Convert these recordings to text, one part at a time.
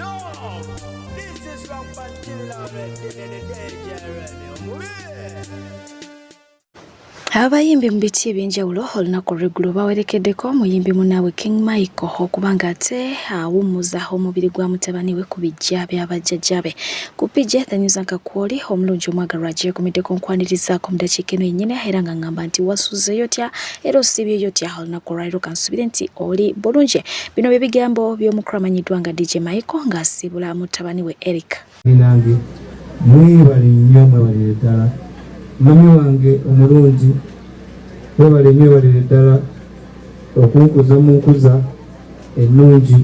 This is from Pantilla in the Abayimbi mu biti ebyenjawulo olunaku olw'eggulo bawerekeddeko omuyimbi munnaabwe King Michael okubanga ate awummuza omubiri gwa mutabani we ku bijja by'abajjajjabe. Ku pije Danyuza Nkakwoli omulungi omwagalwa agyekumiddeko nkwanirizaako mu ddakiika eno yennyini era nga ngamba nti wasuzeeyo otya era osibyeyo otya olunaku olwaleero kansubire nti oli bulungi. Bino bye bigambo by'omukulu amanyiddwa nga DJ Michael ng'asiibula mutabani we Eric. Nange mwebale nnyo mwebalire ddala mami wange omulungi mwebale nnyo mwebalire ddala okunkuza mu nkuza ennungi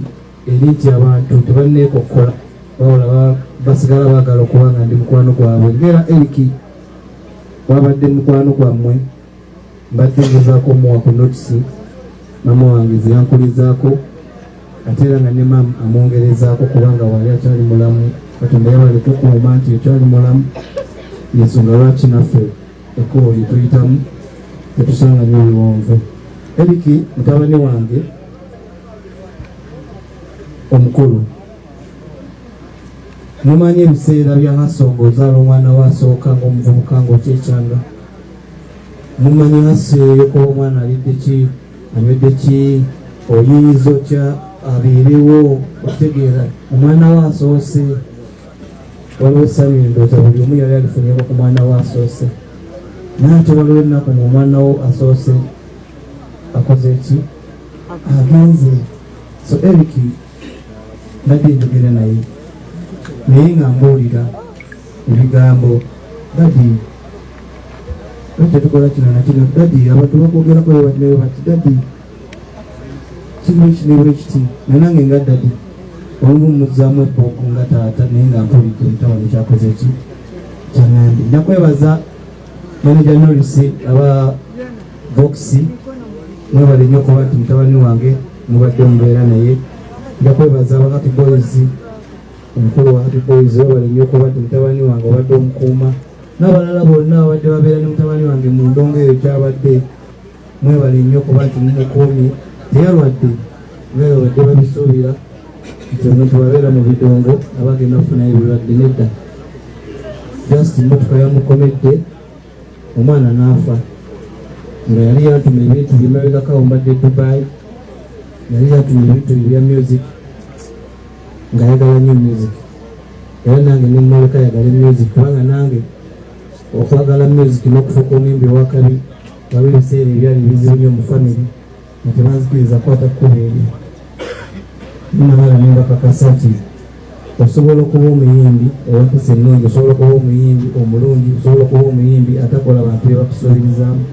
eri nti abantu tebanneekokkola bawola basigala baagala okubanga ndi mukwano gwabwe ngera Eriki wabadde mukwano gwammwe mbadde ngezaako omuwa ku notisi mama wange zeyankulizaako ate era nga ne mama amwongerezaako kubanga wali akyali mulamu Katonda yabale tukuuma nti ekyali mulamu yensonga lwaki naffe ekkubo lye tuyitamu tetusanga nnyo biwonvu. Eriki mutabani wange omukulu mumanyi ebiseera bya haso ng'ozaala omwana we asooka ng'omuvubuka ng'okyekyanga mumanyi haso eyo kuba omwana alidde ki anywedde ki oyiyiza otya abeerewo otegeera omwana we asoose waliwo essanyu endowooza buli omu yali alifunyeko ku mwana we asoose nate waliwo ennaku ng'omwana wo asoose akoze ki agenze. So Eriki nadde njogera naye naye nga mbuulira ebigambo dadi lwaki tukola kino nakino dadi abantu bakwogerako bebatinewe bati dadi kinekine kiti nanange nga dadi olumummuzaamu ebbooku nga taata naye nga mpulidde mutabani kyakoze ki kyaŋambye. Nakwebaza manager Norris aba Voxi mwebale nnyo okuba nti mutabani wange mubadde mubeera naye. Nakwebaza aba Happy Boys omukulu wa Happy Boys webale nnyo okuba nti mutabani wange obadde omukuuma n'abalala bonna abadde babeera ne mutabani wange mu ndongo eyo kyabadde mwebale nnyo okuba nti mumukuumye teyalwadde babadde babisuubira nti omuntu babeera mu bidongo abagenda kufunayo ebirwadde nedda just emmotoka yamukomedde omwana n'afa nga yali yatuma ebintu byemabegakawo mbadde Dubai yali yatuma ebintu bya music ng'ayagala nnyo music era nange nemuleka ayagala music kubanga nange okwagala music n'okufuuka omuyimbi owakabi waba ebiseera ebyali bizibu nnyo mu family nga tebanzikiriza kwata kkubo eri ninamala nembakakasa nti osobola okuba omuyimbi owempisa ennungi osobola okuba omuyimbi omulungi osobola okuba omuyimbi atakola abantu bebakusuubirizaamu.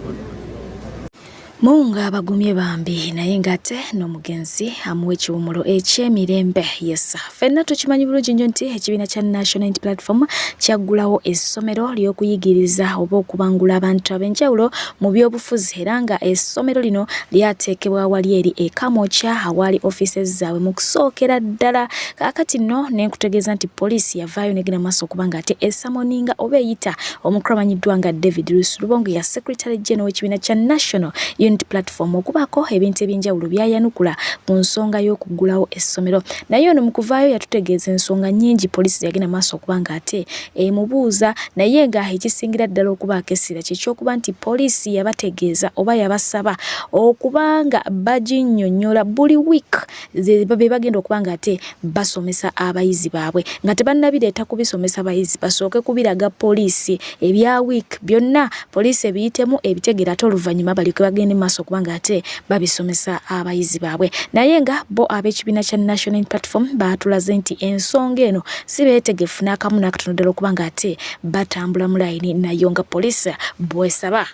Munga abagumye bambi naye ngate n'omugenzi amuwa ekiwumulo eky'emirembe. Yes, ffenna tukimanyi bulungi nnyo nti ekibiina kya National Unity Platform kyaggulawo essomero ly'okuyigiriza oba okubangula abantu ab'enjawulo mu by'obufuzi era nga essomero lino lyateekebwa wali eri e Kamwokya awali offices zaabwe mu kusookera ddala. Kaakati nno ne nkutegeeza nti poliisi yavaayo negenda maaso okubanga ate esamoninga oba eyita omukulu amanyiddwa nga David Lubongo ya Secretary General w'ekibiina kya National Unity Platform okubaako ebintu ebyenjawulo byayanukula ku nsonga y'okuggulawo essomero. Naye ono mu kuvaayo yatutegeeza ensonga nnyingi poliisi yagenda maaso okubanga ate emubuuza naye nga ekisingira ddala okubaako essira kyekyokuba nti poliisi yabategeeza oba yabasaba okubanga baginnyonnyola buli week be bagenda okubanga ate basomesa abayizi baabwe nga tebannabireeta kubisomesa abayizi basooke kubiraga poliisi ebya week byonna poliisi ebiyitemu ebitegera ate oluvannyuma balyoke bagende maaso okubanga ate babisomesa abayizi baabwe. Naye nga bo ab'ekibiina kya National Unity Platform baatulaze nti ensonga eno si beetegefu n'akamu n'akatono ddala okubanga ate batambula mu layini nayo nga poliisi bwesaba.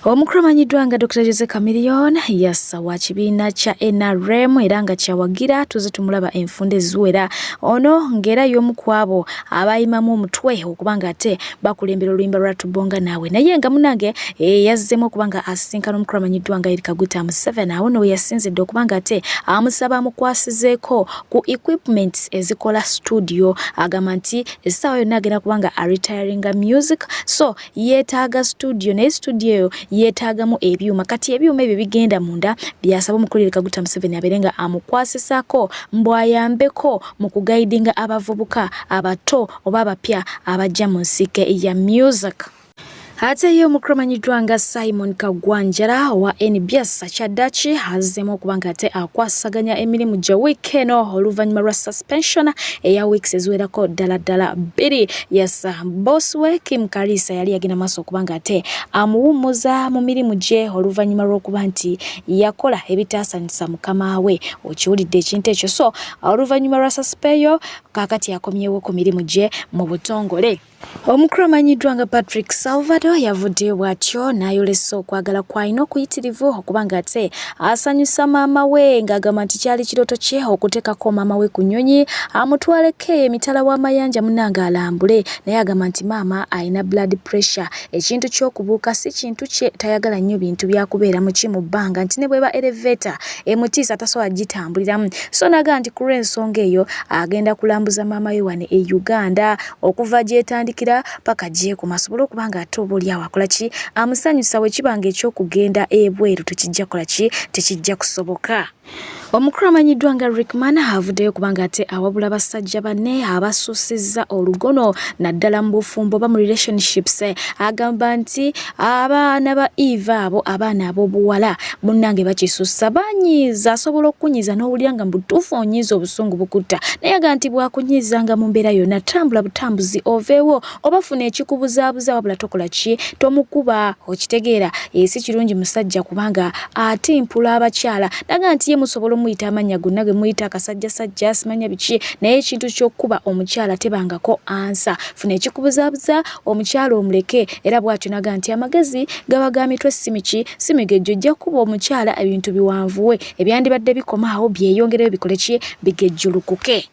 Omukulu amanyiddwa nga Dr. Jose Chameleone yassa wa kibiina kya NRM era nga kyawagira tuze tumulaba enfunda eziwera ono ng'era y'omu ku abo abayimamu omutwe okubanga ate bakulembera oluyimba lwa Tubonga Naawe. Naye nga munange yazzemu okubanga asisinkana omukulu amanyiddwa amanyiddwa nga Yoweri Kaguta Museveni awo no yasinzidde okubanga ate amusaba amukwasizeeko ku equipments ezikola studio agamba nti essaawa yonna agenda kubanga retiringa music so yeetaaga studio naye studio eyo yeetaagamu ebyuma kati ebyuma ebyo bigenda munda byasaba omukulu Yoweri Kaguta Museveni abeere nga amukwasisaako mbwayambeko mu kugaidinga abavubuka abato oba abapya abajja mu nsike ya music. Ate ye omukulu amanyiddwa nga Simon Kagwanjala wa NBS Kyaddaaki azzeemu okubanga ate akwasaganya emirimu gye wiiki eno oluvannyuma lwa suspension eya weeks eziwerako ddala 2. Yes, boss we Kim Kalisa yali yagenda maaso okubanga ate amuwummuza mu mirimu gye oluvannyuma lw'okuba nti yakola ebitaasanisa mukama we. Okiwulidde ekintu ekyo so oluvannyuma lwa suspension kaakati akomyewo ku mirimu gye mu butongole. Omukulu amanyiddwa nga Patrick Salvador yavuddeyo bw'atyo n'ayolesa okwagala kw'alina okuyitirivu okubanga ate asanyusa maama we ng'agamba nti kyali kirooto kye okuteekako maama we ku nnyonyi amutwaleko emitala w'amayanja munnange alambule naye agamba nti maama alina blood pressure ekintu ky'okubuuka si kintu kye tayagala nnyo bintu byakubeera mu ki mu bbanga nti ne bweba elevator emutiisa tasobola gitambuliramu so naga nti ku lw'ensonga eyo agenda kulambuza maama we wane e Uganda okuva gyetandikira paka gye ku masobola okubanga ate obaoli awo akola ki amusanyusa we kibanga eky'okugenda ebweru tekijja kola ki tekijja kusoboka. Omukulu amanyiddwa nga Rickman avuddeyo kubanga ate awabula basajja banne abasuusizza olugono naddala mu bufumbo ba mu relationships agamba nti abaana ba Eva abo abaana ab'obuwala munnange bakisussa banyiiza asobola okunyiiza n'owulira nga mbutuufu onyiiza obusungu bukutta naye agamba nti bwakunyiizanga mu mbeera yonna tambula butambuzi oveewo obafuna ekikubuzaabuza wabula tokola ki tomukuba okitegeera si kirungi musajja kubanga atimpula abakyala naga nti ye musobola omuyita amanya gonna ge muyita akasajjasajja simanya biki naye ekintu ky'okkuba omukyala tebangako ansa funa ekikubuzaabuza omukyala omuleke era bw'atyo naga nti amagezi gaba ga mitwe simiki simigejjo ojja kuba omukyala ebintu biwanvuwe ebyandibadde bikomaawo byeyongereyo bikole ki bigejjulukuke.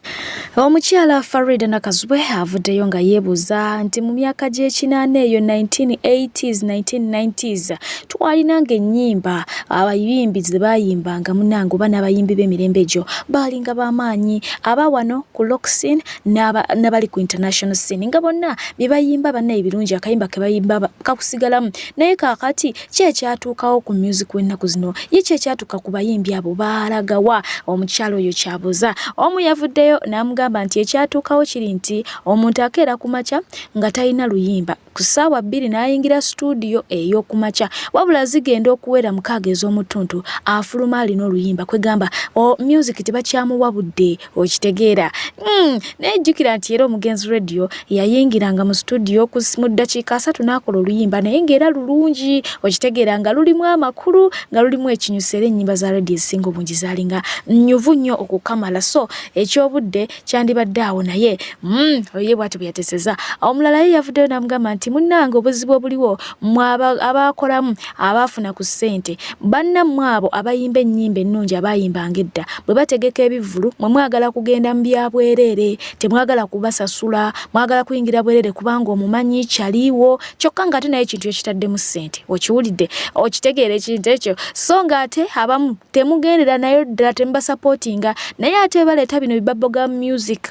Omukyala Farida Nakazwe avuddeyo nga yeebuuza nti mu myaka gy'ekinaana eyo 1980s 1990s twalinanga ennyimba abayimbi ze bayimbanga munnange oba n'abayimbi b'emirembe egyo baalinga b'amaanyi aba wano ku rock scene n'abali ku international scene nga bonna bye bayimba banna ebirungi akayimba ke bayimba kakusigalamu naye kaakati ki ekyatuukawo ku music w'ennaku zino ye ki ekyatuuka ku bayimbi abo baalagawa. Omukyala oyo kyabuuza omu yavuddeyo n'amugamba nti ekyatuukawo kiri nti omuntu akeera ku makya nga talina luyimba ku ssaawa 2 n'ayingira studio ey'okumakya wabula zigenda okuwera 6 ez'omutuntu afuluma alina oluyimba kwegamba music tebakyamuwa budde okitegeera. Nejjukira nti era omugenzi radio yayingiranga mu studio mu ddakiika 3 n'akola oluyimba naye ng'era lulungi okitegeera nga lulimu amakulu nga lulimu ekinyusa era ennyimba za radio ezisinga obungi zaalinga nnyuvu nnyo okukamala so ekyobudde kyandibadde awo naye oye bw'atyo bwe yateeseza. Omulala ye yavuddeyo n'amugamba nti munnange obuzibu obuliwo mmwe abakolamu abaafuna ku ssente bannammwe abo abayimba ennyimba ennungi abayimbanga edda bwe bategeka ebivulu mwe mwagala kugenda mu bya bwereere temwagala kubasasula mwagala kuyingira bwereere kubanga omumanyi kyaliiwo kyokka ng'ate naye ekintu ekitaddemu ssente okiwulidde okitegeera ekintu ekyo so ng'ate abamu temugendera nayo ddala temubasapootinga naye ate baleeta bino bibaboga music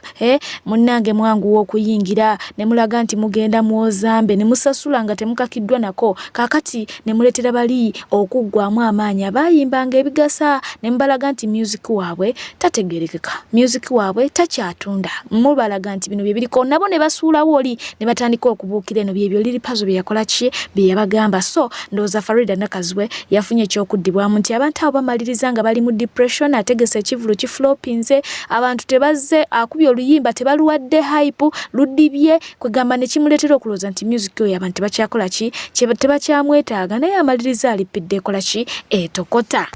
munnange mwanguwa okuyingira ne mulaga nti mugenda mwozambe ne musasula nga temukakiddwa nako kaakati ne muleetera bali okuggwamu amaanyi abayimbanga ebigasa ne mubalaga nti music waabwe tategeerekeka music waabwe takyatunda mubalaga nti bino bye biriko nabo ne basuulawo oli ne batandika okubuukira eno byebyo liri pazo bye yakola ki bye yabagamba so ndowooza Farida Nakazwe yafunye ekyokuddibwamu nti abantu abo bamaliriza nga bali mu depression ategese ekivulu kiflopinze abantu tebazze akubye oluyimba tebaluwadde hype ludibye kwegamba ne kimuleetera okulowooza nti music oyo abantu tebakyakola ki tebakyamwetaaga naye amaliriza alipidde ekola ki etokota.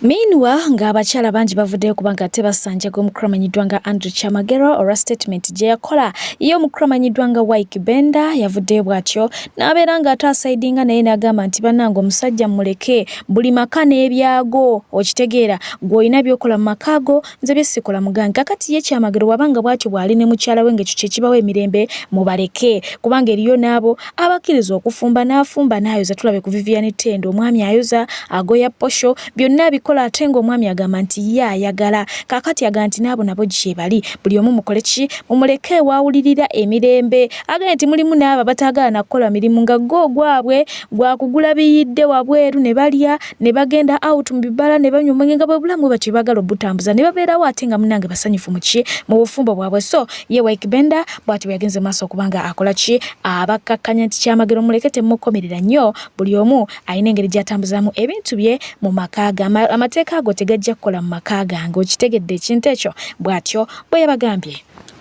Meanwhile, ng'abakyala bangi bavuddeyo kubanga tebasanjaga omukulu amanyiddwa nga Andrew Chamagero olwa statement gye yakola. Ye omukulu amanyiddwa nga Wyke Benda yavuddeyo bw'atyo n'abeera ng'ataasaidinga naye n'agamba nti bannange omusajja muleke buli maka n'ebyago okitegeera gw'olina by'okola mu maka go nze bye sikola mugange. Kakati ye Chamagero wabanga bw'atyo bw'ali ne mukyala we ng'ekyo kye kibawa emirembe mubaleke kubanga eriyo n'abo abakkiriza okufumba n'afumba n'ayoza. Tulabe ku Vivian Tendo omwami ayoza agoya posho byonna kola atengo omwami agamba nti ye ayagala. Kakati agamba nti nabo nabo gye bali buli omu mukole ki mumuleke wawulirira emirembe. Agamba nti mulimu n'abo batagala nakola mirimu nga go gwabwe gwa kugula biyidde wabweru ne balya ne bagenda out mu bibala ne banywa omwenge nga bwe bulamu bati bagala obutambuza ne babeerawo ate nga munange basanyufu mu ki mu bufumbo bwabwe. So ye Wyke Benda bw'ati yagenze maaso okubanga akola ki abakkakkanya nti Chamagero muleke temukomerera nnyo buli omu ayina engeri gy'atambuzaamu ebintu bye mu maka ge. Amateeka ago tegajja kukola mu maka gange okitegedde ekintu ekyo bw'atyo bwe yabagambye.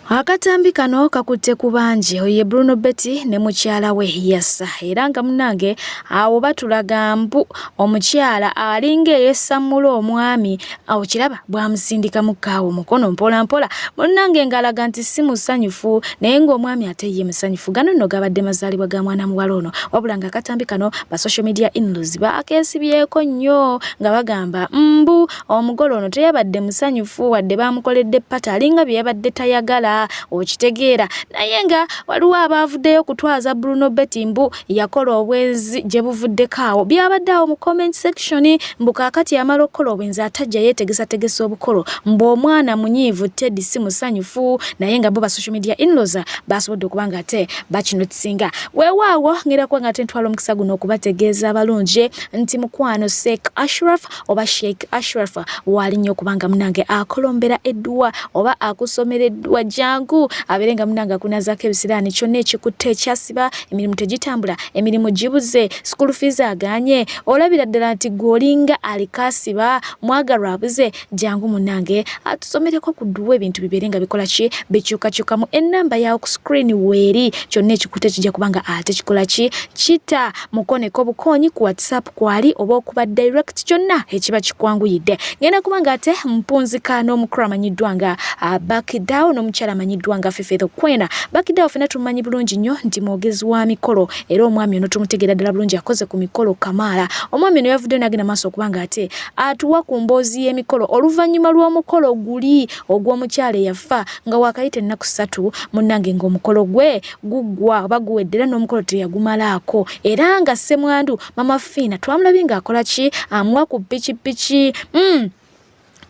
Akatambi kano kakutte ku bangi oye Bruno Betty ne mukyala we Yassa era nga munange awo batulaga mbu omukyala alinga eyesamula omwami awo kiraba bwamusindika mu kaawo mukono mpola mpola munange ngalaga nti si musanyufu naye ng'omwami ate ye musanyufu. Gano nno gabadde mazaalibwa ga mwana muwala ono wabula nga akatambi kano ba social media in-laws bakeesibyeko nnyo nga bagamba mbu omugole ono teyabadde musanyufu wadde bamukoledde pata alinga bye yabadde tayagala okitegeera naye nga waliwo abavuddeyo kutwaza Bruno Betty mbu yakola obwenzi gye buvuddeko awo byabadde awo mu comment section mbu kaakati amala okukola obwenzi atajja yeetegesa obukolo mbu omwana munyiivu Teddy si musanyufu naye nga bo ba social media in-laws basobodde okubanga ate bakinotisinga weewaawo ngera kuba nga ate ntwala omukisa guno okubategeeza abalungi nti mukwano Sheikh Ashraf oba Sheikh Ashraf waali nnyo okubanga munange akolombera eddwa oba akusomera eddwa jangu aberenga munanga kunazaako ebisiraani kyonna ekikutte ekyasiba emirimu tegitambula emirimu gibuze school fees aganye olabira ddala nti gwolinga alikasiba mwagalwa abuze jangu munange atusomereko ku dduwa ebintu biberenga bikola ki bikyukakyukamu ennamba yawo ku screen weeri kyonna ekikutte kijja kubanga ate kikola ki kita mukoneko bukonyi ku WhatsApp kwali oba okuba direct kyonna ekiba kikwanguyidde ngenda kubanga ate mpunzika n'omukulu amanyiddwa nga Bakidawo n'omukyala amanyiddwa nga Fifi the Queen. Bakidawo fena tumanyi bulungi nnyo nti mwogezi wa mikolo era omwami ono tumutegeera ddala bulungi akoze ku mikolo kamaala. Omwami ono yavudde n'agenda maaso okubanga ate atuwa ku mboozi y'emikolo oluvannyuma lw'omukolo guli ogw'omukyala eyafa nga wakayita ennaku 3 munnange ng'omukolo gwe guggwa oba guweddera n'omukolo teyagumalaako era nga Ssemwandu Mama Fina twamulabye ng'akola ki amuwa ku pikipiki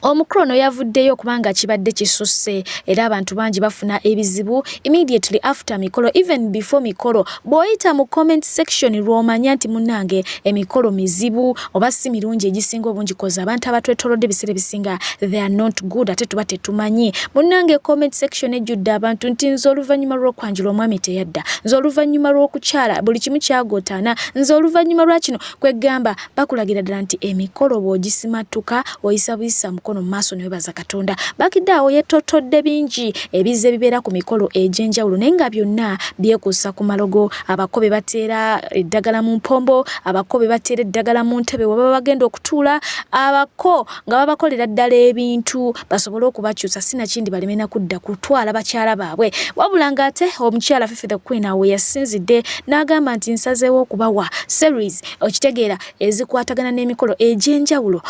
omukulu ono yavuddeyo kubanga kibadde kisusse era abantu bangi bafuna ebizibu immediately after mikolo even before mikolo bw'oyita mu comment section lw'omanya nti munnange emikolo mizibu oba si mirungi egisinga obungi koza abantu abatwetolodde ebiseera ebisinga they are not good ate tuba tetumanyi munnange comment section ejjudde abantu nti nze oluvannyuma lw'okwanjula omwami teyadda nze oluvannyuma lw'okukyala buli kimu kyagootaana nze oluvannyuma lwa kino kwegamba bakulagira ddala nti emikolo bw'ogisimatuka oyisa buyisa mukono maaso ne webaza Katonda. Bakidawo yetotodde bingi ebize bibeera ku mikolo egy'enjawulo naye nga byonna byekuusa ku malogo. Abakobe bateera eddagala mu mpombo, abakobe bateera eddagala mu ntebe waba bagenda okutuula, abako nga babakolera ddala ebintu basobole okubakyusa sinakindi balemena kudda kutwala bakyala baabwe wabula nga ate omukyala Fifi the Queen awe yasinzidde n'agamba nti nsazeewo okubawa series okitegeera ezikwatagana n'emikolo egy'enjawulo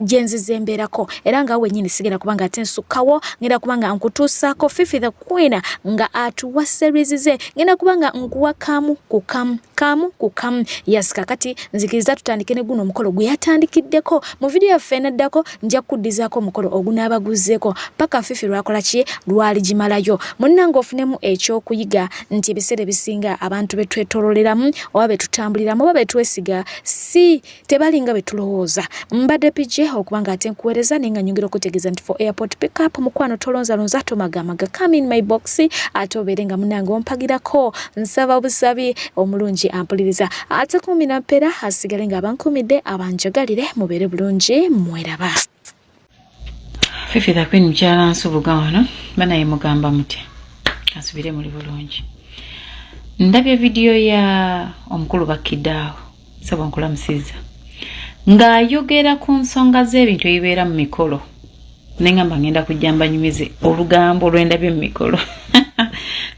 gyenzize embeerako era nga wennyini sigenda kubanga ate nsukkawo ngenda kubanga nkutuusaako Fifi the Queen nga atuwa series ze ngenda kubanga nkuwa kamu ku kamu yes kakati nzikiriza tutandike ne guno omukolo gwe yatandikiddeko mu video yaffe enaddako nja kuddizaako omukolo ogunaabaguzeeko paka Fifi lwakola ki lwali gimalayo munnange ofunemu ekyokuyiga nti ebiseera ebisinga abantu betwetololeramu oba betutambuliramu oba betwesiga si tebalinga betulowooza mbadde pije okubanga ate nkuweereza nenga nyongera okutegeeza nti for airport pick up mukwano tolonzalonza tomagamaga come in my box ate obeerenga munnange ompagirako nsaba busabi omulungi ampuliriza ate kumina mpera asigale nga abankumidde abanjagalire mubeere bulungi mweraba. Fifi the Queen mukyala nsubuga wano banaye mugamba mutya asubire muli bulungi. Ndabye video ya omukulu Bakidawo sabo nkulamusiza ng'ayogera ku nsonga z'ebintu ebibeera mu mikolo nengamba ngenda kujja mbanyumize olugambo lwendabye mu mikolo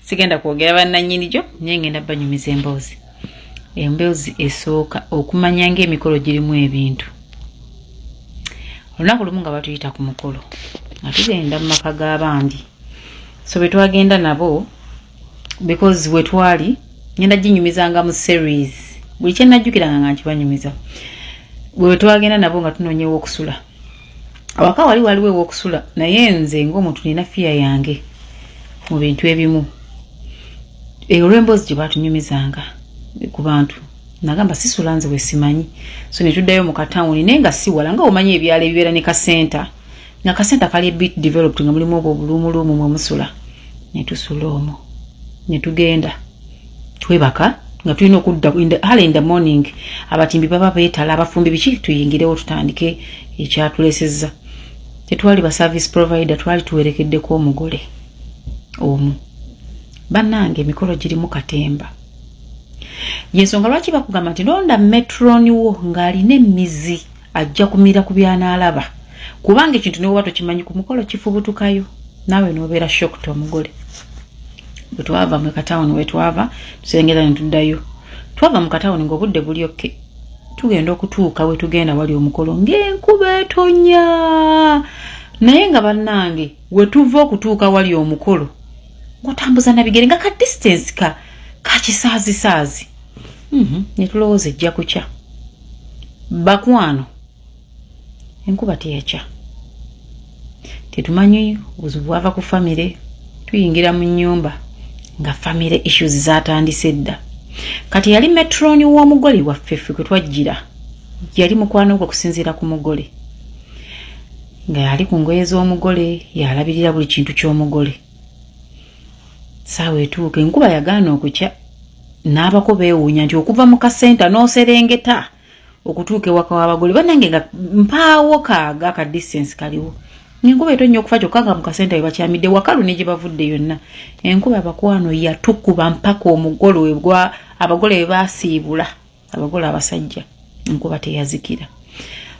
sigenda kwogera bannannyini gyo naye ngenda banyumiza emboozi esooka okumanya ng'emikolo girimu ebintu. Olunaku lumu nga batuyita ku mukolo nga tugenda mu maka g'abandi, so bwe twagenda nabo because we twali ngenda ginyumizanga mu series buli kye najjukiranga nga nkibanyumiza. Bwe twagenda nabo nga tunoonya ew'okusula, awaka waliwo ew'okusula naye nze ng'omuntu nina fiya yange mu bintu ebimu. Olw'emboozi gye batunyumizanga ku bantu nagamba sisula nze wesimanyi, so ne tuddayo mu katawuni naye nga si wala nga omanyi ebyalo ebibeera ne kasenta nga kasenta kali bit developed nga mulimu obwo obulumulumu mwe musula. Ne tusula omwo ne tugenda twebaka nga tulina okudda in the morning abatimbi baba beetala abafumbi biki tuyingirewo tutandike ekyatulesezza. Tetwali ba service provider, twali tuwerekeddeko omugole omu. Bannange emikolo girimu katemba. Yensonga lwaki bakugamba nti londa metroni wo ng'alina emizi ajja kumira ku byanaalaba, kubanga ekintu newe batokimanyi ku mukolo kifubutukayo naawe n'obeera shocked omugole. Bwe twava mu katawuni we twava tusengera ne tuddayo. Twava mu katawuni ng'obudde buli okke, tugenda okutuuka we tugenda wali omukolo ng'enkuba etonnya, naye nga bannange we tuva okutuuka wali omukolo ng'otambuza na bigere nga ka distance ka kisaazi. Ne tulowooza ejja kukya. Bakwano enkuba teyakya, tetumanyi buzibu bwava ku famire. Tuyingira mu nnyumba nga famire issues zatandise dda. Kati yali metroni w'omugole waffe ffe kwe twajjira, yali mukwano gwe kusinziira ku mugole, nga yali ku ngoye z'omugole, yalabirira buli kintu ky'omugole. Saawa etuuka enkuba yagaana okukya, n'abako beewuunya nti okuva mu kasenta n'oserengeta okutuuka ewaka w'abagole bannange nga mpaawo kaaga ka distance kaliwo. Enkuba etonnya okufa kyokka nga mu kasenta we bakyamidde wakalu ne gye bavudde yonna. Enkuba abakwano yatukuba mpaka omugole webwa abagole we baasiibula, abagole abasajja, enkuba teyazikira.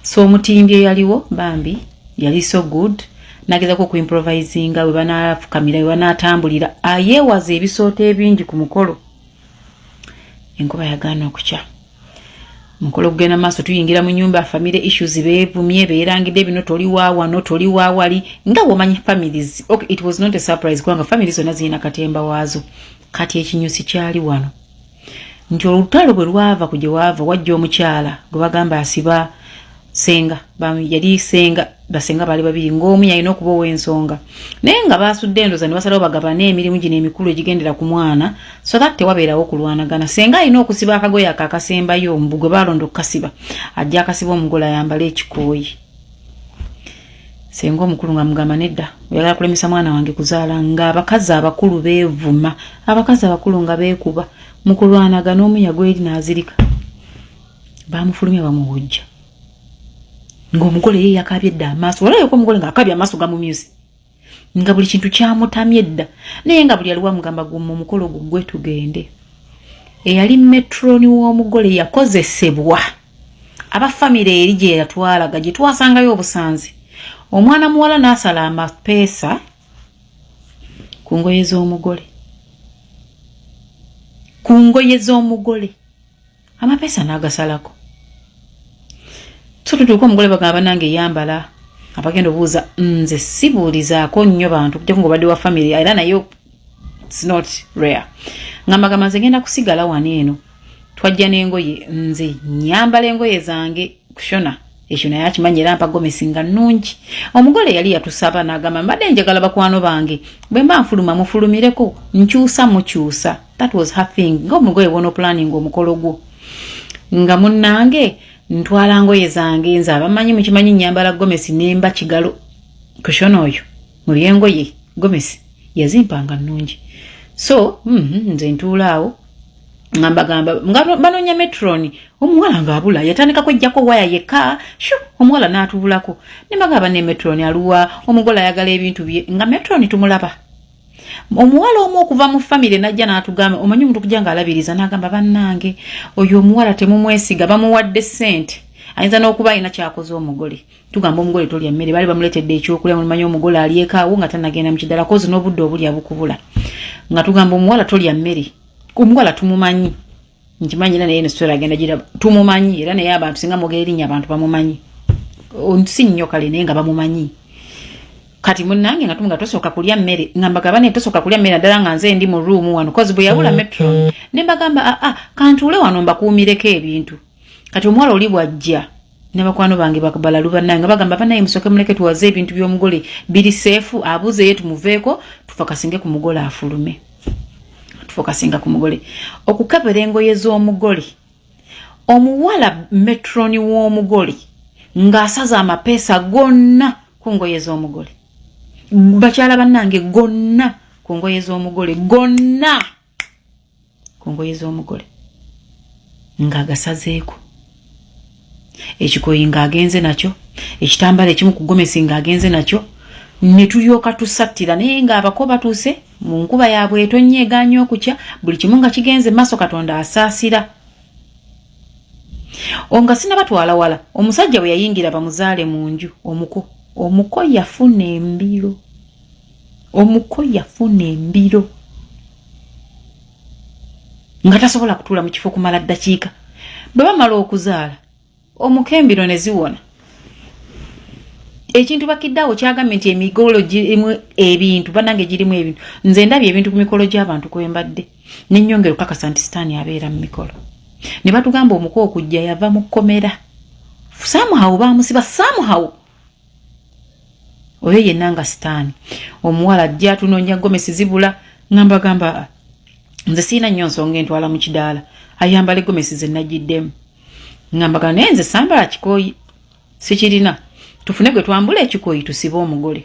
So omutimbi eyaliwo bambi yali so good, nagezako ku improvisinga we banaafukamira we banaatambulira ayeewaza ebisooto ebingi ku mukolo. Enkuba yagaana okukya. Mukolo kugenda maaso tuyingira mu nyumba family issues beevumye beerangidde bino toli waawano toli waawali nga womanyi families. Okay, it was not a surprise kubanga families zonna zirina katemba waazo. Kati ekinyusi kyali wano nti olutalo bwe lwava ku gye waava wajja omukyala gwe bagamba asiba senga, yali senga, basenga bali babiri ng'omu yalina okuba ow'ensonga naye nga baasudde endoza ne basalawo bagabane emirimu gino emikulu egigendera ku mwana so that tewabeerawo kulwanagana. Senga alina okusiba akagoye akasembayo ombu gwe balonda okukasiba ajja akasiba omugole ayambala ekikooyi. Senga omukulu nga mugamba nedda oyagala kulemesa mwana wange kuzaala, nga abakazi abakulu beevuma, abakazi abakulu nga beekuba mu kulwanagana, omu yagwa eri n'azirika, bamufulumya bamuwujja ng'omugole ye yakabye dda amaaso. Walayo ko omugole ng'akabye amaaso gamumyuse nga buli kintu kyamutamye dda, naye nga buli aliwa mugamba gumma omukolo gwe tugende. Eyali metroni w'omugole yakozesebwa abafamire eri gye yatwalaga gye twasangayo obusanzi. Omwana muwala n'asala amapeesa ku ngoye z'omugole, ku ngoye z'omugole amapeesa n'agasalako. So tutuuka omugole bagamba nange yambala, abagenda obuuza nze sibuulizaako nnyo bantu kujjako ng'obadde wa family era nayo it's not rare. Ngambagamba nze ngenda kusigala wano eno, twajja n'engoye nze nyambala engoye zange kushona ekyo naye akimanyi era mpa gomesi nga nnungi. Omugole yali yatusaba n'agamba mbadde njagala bakwano bange bwe mba nfuluma mufulumireko nkyusa mukyusa. That was her thing. Ng'omugole wono planning omukolo gwo nga munnange ntwala ngoye zange nze abamanyi mukimanyi nyambala gomesi nemba kigalo kushona oyo muli engoye gomesi yazimpanga nnungi. So nze ntuulaawo ngamba banonya metroni, omuwala ng'abula yatandika kwejjako waya yekka omuwala n'atubulako ne bagamba ne metroni aluwa, omugole ayagala ebintu bye nga metroni tumulaba. Omuwala omu okuva mu family najja n'atugamba omanyi omuntu kujja ng'alabiriza n'agamba bannange oyo omuwala temumwesiga bamuwadde ssente ayinza n'okuba alina kyakoze omugole tugamba omugole tolya mmere bali bamuletedde ekyokulya mumanyi omugole alyekaawo nga tanagenda mu kidala kozi n'obudde obulya bukubula nga tugamba omuwala tolya mmere omuwala tumumanyi nkimanyi era naye nesitwera agenda gira tumumanyi era naye abantu singa mogera erinnya abantu bamumanyi si nnyo kale naye nga bamumanyi kati munnange nga tumunga tosooka kulya mmere ngamba gabane tosooka kulya mmere naddala nga nze ndi mu ruumu wano kozi bwe yabula metro ne mbagamba kantuule wano mbakuumireko ebintu kati omuwala oli bwajja n'abakwano bange bakabala bannange bagamba banaye musooke muleke tuwaze ebintu by'omugole biri seefu abuuze ye tumuveeko tufakasinge ku mugole afulume tufokasinga ku mugole okukebera engoye z'omugole omuwala metroni w'omugole ng'asaza amapeesa gonna ku ngoye z'omugole bakyala bannange gonna ku ngoye z'omugole gonna ku ngoye z'omugole ng'agasazeeko ekikoyi ng'agenze nakyo ekitambala ekimu ku gomesi ng'agenze nakyo ne tulyoka tusattira naye ng'abako batuuse mu nkuba yaabwe etonyeeganya okukya buli kimu nga kigenze maaso Katonda asaasira onga sinabatwala wala omusajja bwe yayingira bamuzaale mu nju omuko yafuna embiro nga tasobola kutuula mu kifo kumala ddakiika bwe bamala okuzaala omuko embiro ne ziwona ekintu bakiddawo kyagambye nti emigolo girimu ebintu bannange girimu ebintu nze ndabye ebintu ku mikolo gy'abantu kwembadde n'ennyongero kakasa nti sitaani abeera mu mikolo ne batugamba omuko okujja yava mu kkomera samuhawo baamusiba samuhawo oyo yenna nga sitaani omuwala ajja tunoonya gomesi zibula ngambagamba nze siina nnyo nsonga entwala mu kidaala ayambala gomesi ze nagiddemu ngambagamba naye nze sambala kikoyi sikirina tufune gwe twambula ekikoyi tusibe omugole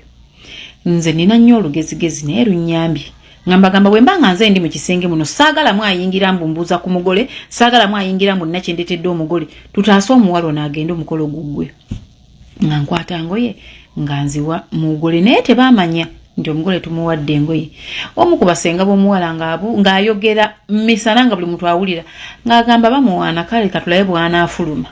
nze nina nnyo olugezigezi naye lunnyambye ngambagamba bwe mbanga nze ndi mu kisenge muno saagalamu ayingira mbumbuuza ku mugole saagalamu ayingira mbu nina kyendetedde omugole tutaase omuwala ono agende omukolo guggwe nga nkwata ngoye nga nziwa mugole naye tebaamanya nti omugole tumuwadde engoye omu ku basenga b'omuwala ng'ayogera misana nga buli muntu awulira ng'agamba bamuwaana kale katulabe bw'anaafuluma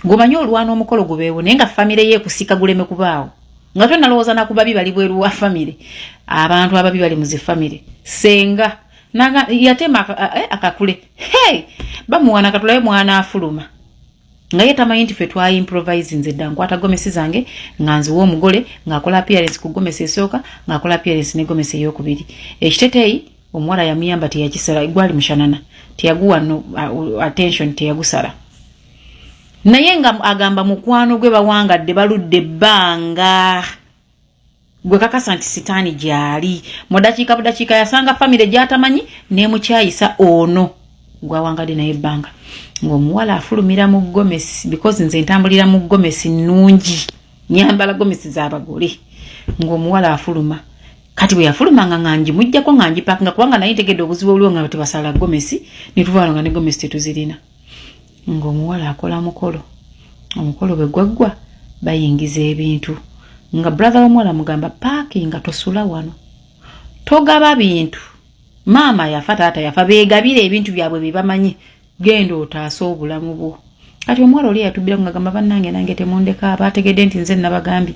gomanyi olwana omukolo gubeewo naye nga famire ye kusika guleme kubaawo nga tonalowooza nakubabi bali bweru wa famire abantu ababi bali muzi famire senga yatema akakule bamuwaana katulabe mwana afuluma nga ye tamanyi nti ffe twayimprovise nze dda nkwata gomesi zange nga nziwa omugole ng'akola appearance ku gomesi esooka ng'akola appearance ne gomesi ey'okubiri ekiteteeyi omuwala yamuyamba teyakisala gwali mushanana teyaguwa no attention teyagusala naye nga agamba mukwano gwe bawangadde baludde ebbanga gwe kakasa nti sitaani gyali mu dakiika budakiika yasanga famire gyatamanyi nemukyayisa ono gwawangadde naye ebbanga ng'omuwala afulumira mu gomesi because nze ntambulira mu gomesi nnungi nyambala gomesi z'abagole ng'omuwala afuluma kati bwe yafulumanga nga ngimuggyako nga ngipakinga kubanga naye ntegedde obuzibu obuliwo nga tebasala gomesi ne tuvaano nga ne gomesi tetuzirina ng'omuwala akola omukolo bwe gwaggwa bayingiza ebintu nga brother w'omuwala mugamba paakinga tosula wano togaba bintu maama yafa taata yafa beegabira ebintu byabwe bye bamanyi genda otaasa obulamu bwo kati omuwala oli yatubbira ngagamba bannange nange temundeka abategedde nti nze nabagambye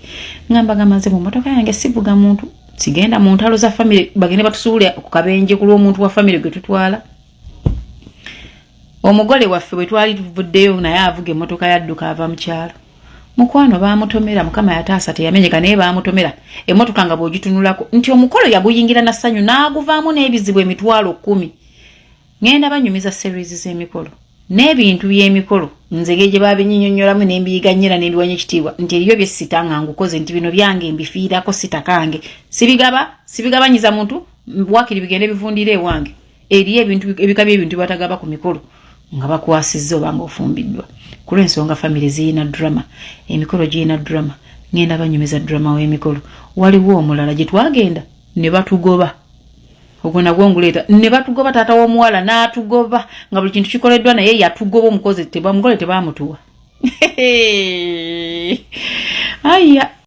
ngambagamba nze mu mmotoka yange sivuga muntu sigenda mu ntalo za famire bagende batusuule ku kabenje ku lw'omuntu wa famire gwe tutwala omugole waffe bwe twali tuvuddeyo naye avuga emmotoka yadduka ava mu kyalo mukwano baamutomera mukama yataasa teyamenyeka naye baamutomera emmotoka nga bw'ogitunulako nti omukolo yaguyingira na ssanyu n'aguvaamu n'ebizibu emitwalo 10 ngenda banyumiza series z'emikolo n'ebintu by'emikolo nzege gye babinyinyonnyolamu n'embiyiganyira n'embiwanya ekitiibwa nti eriyo bye sita nga ngukoze nti bino byange mbifiirako sita kange sibigabanyiza muntu wakiri bigende bivundira ewange eriyo ebintu ebika by'ebintu batagaba ku mikolo nga bakwasizza oba nga ofumbiddwa ku lw'ensonga famire ziyina drama emikolo giyina drama ngenda banyumiza drama w'emikolo waliwo omulala gye twagenda ne batugoba ogwo nagwo nguleeta ne batugoba taata w'omuwala n'atugoba nga buli kintu kikoleddwa naye yatugoba omugole tebaamutuwa aya